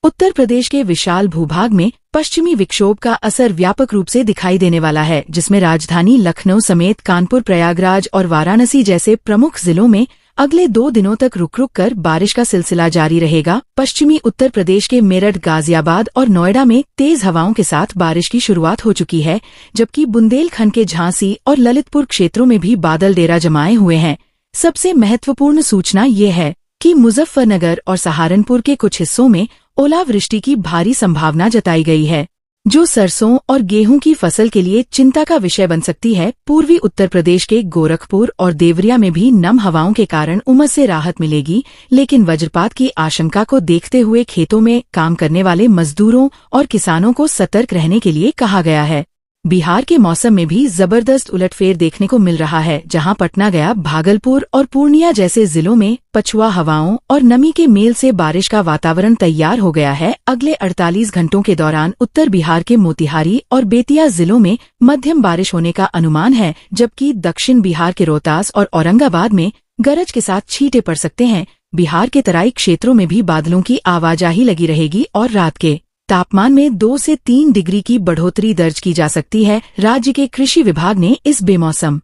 उत्तर प्रदेश के विशाल भूभाग में पश्चिमी विक्षोभ का असर व्यापक रूप से दिखाई देने वाला है, जिसमें राजधानी लखनऊ समेत कानपुर, प्रयागराज और वाराणसी जैसे प्रमुख जिलों में अगले 2 दिनों तक रुक रुक कर बारिश का सिलसिला जारी रहेगा। पश्चिमी उत्तर प्रदेश के मेरठ, गाजियाबाद और नोएडा में तेज हवाओं के साथ बारिश की शुरुआत हो चुकी है, जबकि बुंदेलखंड के झांसी और ललितपुर क्षेत्रों में भी बादल डेरा जमाए हुए हैं। सबसे महत्वपूर्ण सूचना ये है कि मुजफ्फरनगर और सहारनपुर के कुछ हिस्सों में ओलावृष्टि की भारी संभावना जताई गई है, जो सरसों और गेहूं की फसल के लिए चिंता का विषय बन सकती है। पूर्वी उत्तर प्रदेश के गोरखपुर और देवरिया में भी नम हवाओं के कारण उमस से राहत मिलेगी, लेकिन वज्रपात की आशंका को देखते हुए खेतों में काम करने वाले मजदूरों और किसानों को सतर्क रहने के लिए कहा गया है। बिहार के मौसम में भी जबरदस्त उलटफेर देखने को मिल रहा है, जहां पटना, गया, भागलपुर और पूर्णिया जैसे जिलों में पछुआ हवाओं और नमी के मेल से बारिश का वातावरण तैयार हो गया है। अगले 48 घंटों के दौरान उत्तर बिहार के मोतिहारी और बेतिया जिलों में मध्यम बारिश होने का अनुमान है, जबकि दक्षिण बिहार के रोहतास और औरंगाबाद में गरज के साथ छींटे पड़ सकते हैं। बिहार के तराई क्षेत्रों में भी बादलों की आवाजाही लगी रहेगी और रात के तापमान में 2 से 3 डिग्री की बढ़ोतरी दर्ज की जा सकती है। राज्य के कृषि विभाग ने इस बेमौसम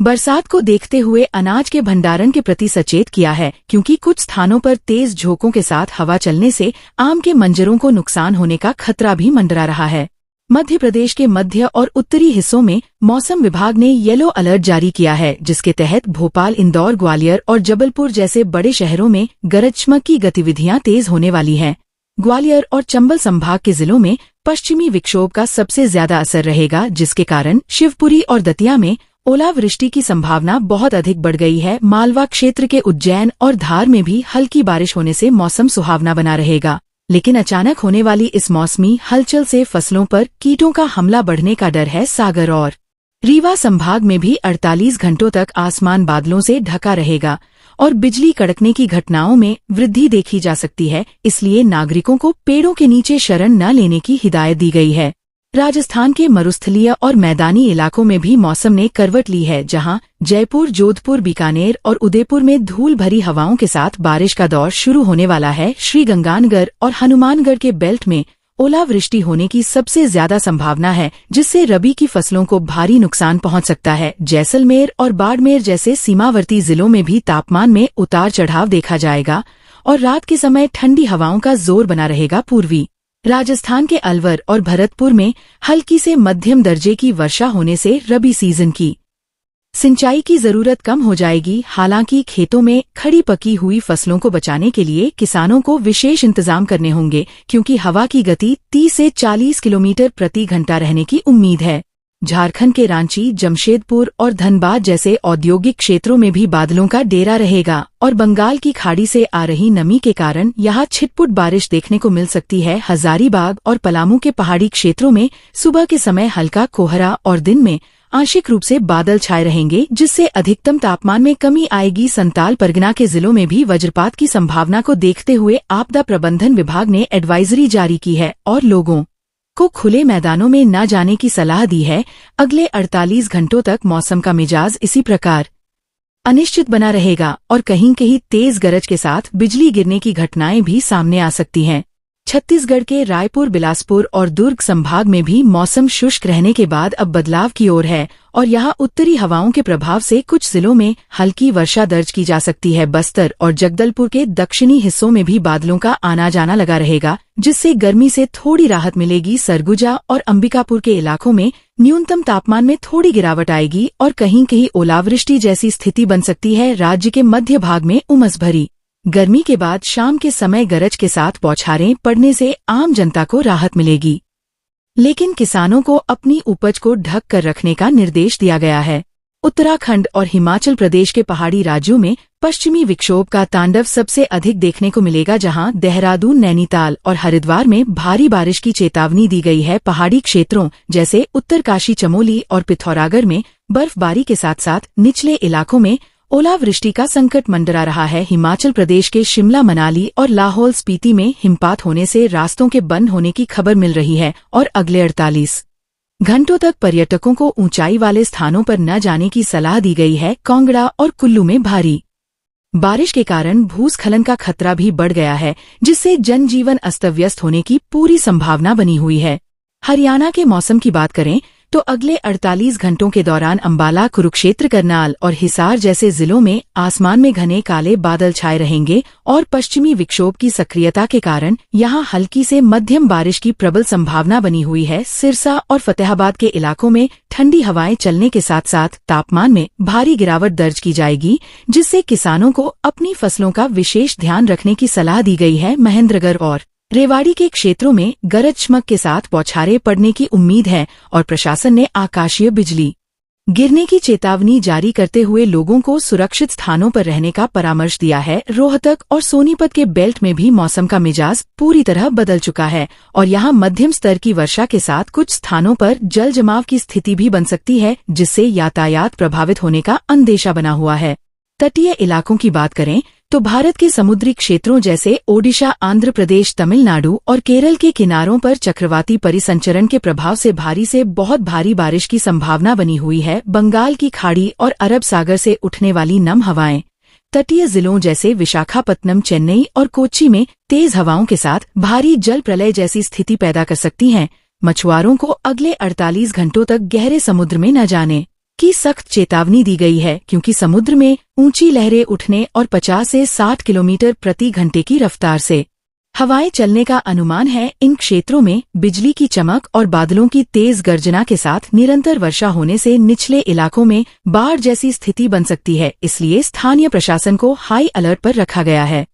बरसात को देखते हुए अनाज के भंडारण के प्रति सचेत किया है, क्योंकि कुछ स्थानों पर तेज झोंकों के साथ हवा चलने से आम के मंजरों को नुकसान होने का खतरा भी मंडरा रहा है। मध्य प्रदेश के मध्य और उत्तरी हिस्सों में मौसम विभाग ने येलो अलर्ट जारी किया है, जिसके तहत भोपाल, इंदौर, ग्वालियर और जबलपुर जैसे बड़े शहरों में गरज चमक की गतिविधियां तेज होने वाली हैं। ग्वालियर और चंबल संभाग के जिलों में पश्चिमी विक्षोभ का सबसे ज्यादा असर रहेगा, जिसके कारण शिवपुरी और दतिया में ओलावृष्टि की संभावना बहुत अधिक बढ़ गई है। मालवा क्षेत्र के उज्जैन और धार में भी हल्की बारिश होने से मौसम सुहावना बना रहेगा, लेकिन अचानक होने वाली इस मौसमी हलचल से फसलों पर कीटों का हमला बढ़ने का डर है। सागर और रीवा संभाग में भी 48 घंटों तक आसमान बादलों से ढका रहेगा और बिजली कड़कने की घटनाओं में वृद्धि देखी जा सकती है, इसलिए नागरिकों को पेड़ों के नीचे शरण न लेने की हिदायत दी गई है। राजस्थान के मरुस्थलीय और मैदानी इलाकों में भी मौसम ने करवट ली है, जहां जयपुर, जोधपुर, बीकानेर और उदयपुर में धूल भरी हवाओं के साथ बारिश का दौर शुरू होने वाला है। श्रीगंगानगर और हनुमानगढ़ के बेल्ट में ओलावृष्टि होने की सबसे ज्यादा संभावना है, जिससे रबी की फसलों को भारी नुकसान पहुंच सकता है। जैसलमेर और बाड़मेर जैसे सीमावर्ती जिलों में भी तापमान में उतार चढ़ाव देखा जाएगा और रात के समय ठंडी हवाओं का जोर बना रहेगा। पूर्वी राजस्थान के अलवर और भरतपुर में हल्की से मध्यम दर्जे की वर्षा होने से रबी सीजन की सिंचाई की जरूरत कम हो जाएगी। हालांकि खेतों में खड़ी पकी हुई फसलों को बचाने के लिए किसानों को विशेष इंतजाम करने होंगे, क्योंकि हवा की गति 30 से 40 किलोमीटर प्रति घंटा रहने की उम्मीद है। झारखंड के रांची, जमशेदपुर और धनबाद जैसे औद्योगिक क्षेत्रों में भी बादलों का डेरा रहेगा और बंगाल की खाड़ी से आ रही नमी के कारण यहां छिटपुट बारिश देखने को मिल सकती है। हजारीबाग और पलामू के पहाड़ी क्षेत्रों में सुबह के समय हल्का कोहरा और दिन में आंशिक रूप से बादल छाए रहेंगे, जिससे अधिकतम तापमान में कमी आएगी। संताल परगना के जिलों में भी वज्रपात की संभावना को देखते हुए आपदा प्रबंधन विभाग ने एडवाइजरी जारी की है और लोगों को खुले मैदानों में न जाने की सलाह दी है। अगले 48 घंटों तक मौसम का मिजाज इसी प्रकार अनिश्चित बना रहेगा और कहीं कहीं तेज गरज के साथ बिजली गिरने की घटनाएं भी सामने आ सकती हैं। छत्तीसगढ़ के रायपुर, बिलासपुर और दुर्ग संभाग में भी मौसम शुष्क रहने के बाद अब बदलाव की ओर है और यहां उत्तरी हवाओं के प्रभाव से कुछ जिलों में हल्की वर्षा दर्ज की जा सकती है। बस्तर और जगदलपुर के दक्षिणी हिस्सों में भी बादलों का आना जाना लगा रहेगा, जिससे गर्मी से थोड़ी राहत मिलेगी। सरगुजा और अंबिकापुर के इलाकों में न्यूनतम तापमान में थोड़ी गिरावट आएगी और कहीं कहीं ओलावृष्टि जैसी स्थिति बन सकती है। राज्य के मध्य भाग में उमस भरी गर्मी के बाद शाम के समय गरज के साथ बौछारें पड़ने से आम जनता को राहत मिलेगी, लेकिन किसानों को अपनी उपज को ढक कर रखने का निर्देश दिया गया है। उत्तराखंड और हिमाचल प्रदेश के पहाड़ी राज्यों में पश्चिमी विक्षोभ का तांडव सबसे अधिक देखने को मिलेगा, जहां देहरादून, नैनीताल और हरिद्वार में भारी बारिश की चेतावनी दी गई है। पहाड़ी क्षेत्रों जैसे उत्तरकाशी, चमोली और पिथौरागढ़ में बर्फबारी के साथ साथ निचले इलाकों में ओलावृष्टि का संकट मंडरा रहा है। हिमाचल प्रदेश के शिमला, मनाली और लाहौल स्पीति में हिमपात होने से रास्तों के बंद होने की खबर मिल रही है और अगले 48 घंटों तक पर्यटकों को ऊंचाई वाले स्थानों पर न जाने की सलाह दी गई है। कांगड़ा और कुल्लू में भारी बारिश के कारण भूस्खलन का खतरा भी बढ़ गया है, जिससे जनजीवन अस्त-व्यस्त होने की पूरी संभावना बनी हुई है। हरियाणा के मौसम की बात करें तो अगले 48 घंटों के दौरान अंबाला, कुरुक्षेत्र, करनाल और हिसार जैसे जिलों में आसमान में घने काले बादल छाए रहेंगे और पश्चिमी विक्षोभ की सक्रियता के कारण यहां हल्की से मध्यम बारिश की प्रबल संभावना बनी हुई है। सिरसा और फतेहाबाद के इलाकों में ठंडी हवाएं चलने के साथ साथ तापमान में भारी गिरावट दर्ज की जाएगी, जिससे किसानों को अपनी फसलों का विशेष ध्यान रखने की सलाह दी गई है। महेंद्रगढ़ और रेवाड़ी के क्षेत्रों में गरज चमक के साथ बौछारें पड़ने की उम्मीद है और प्रशासन ने आकाशीय बिजली गिरने की चेतावनी जारी करते हुए लोगों को सुरक्षित स्थानों पर रहने का परामर्श दिया है। रोहतक और सोनीपत के बेल्ट में भी मौसम का मिजाज पूरी तरह बदल चुका है और यहां मध्यम स्तर की वर्षा के साथ कुछ स्थानों पर जल जमाव की स्थिति भी बन सकती है, जिससे यातायात प्रभावित होने का अंदेशा बना हुआ है। तटीय इलाकों की बात करें तो भारत के समुद्री क्षेत्रों जैसे ओडिशा, आंध्र प्रदेश, तमिलनाडु और केरल के किनारों पर चक्रवाती परिसंचरण के प्रभाव से भारी से बहुत भारी बारिश की संभावना बनी हुई है। बंगाल की खाड़ी और अरब सागर से उठने वाली नम हवाएं तटीय जिलों जैसे विशाखापत्तनम, चेन्नई और कोच्चि में तेज हवाओं के साथ भारी जल प्रलय जैसी स्थिति पैदा कर सकती हैं। मछुआरों को अगले 48 घंटों तक गहरे समुद्र में न जाने की सख्त चेतावनी दी गई है, क्योंकि समुद्र में ऊंची लहरें उठने और 50 से 60 किलोमीटर प्रति घंटे की रफ्तार से हवाएं चलने का अनुमान है। इन क्षेत्रों में बिजली की चमक और बादलों की तेज गर्जना के साथ निरंतर वर्षा होने से निचले इलाकों में बाढ़ जैसी स्थिति बन सकती है, इसलिए स्थानीय प्रशासन को हाई अलर्ट पर रखा गया है।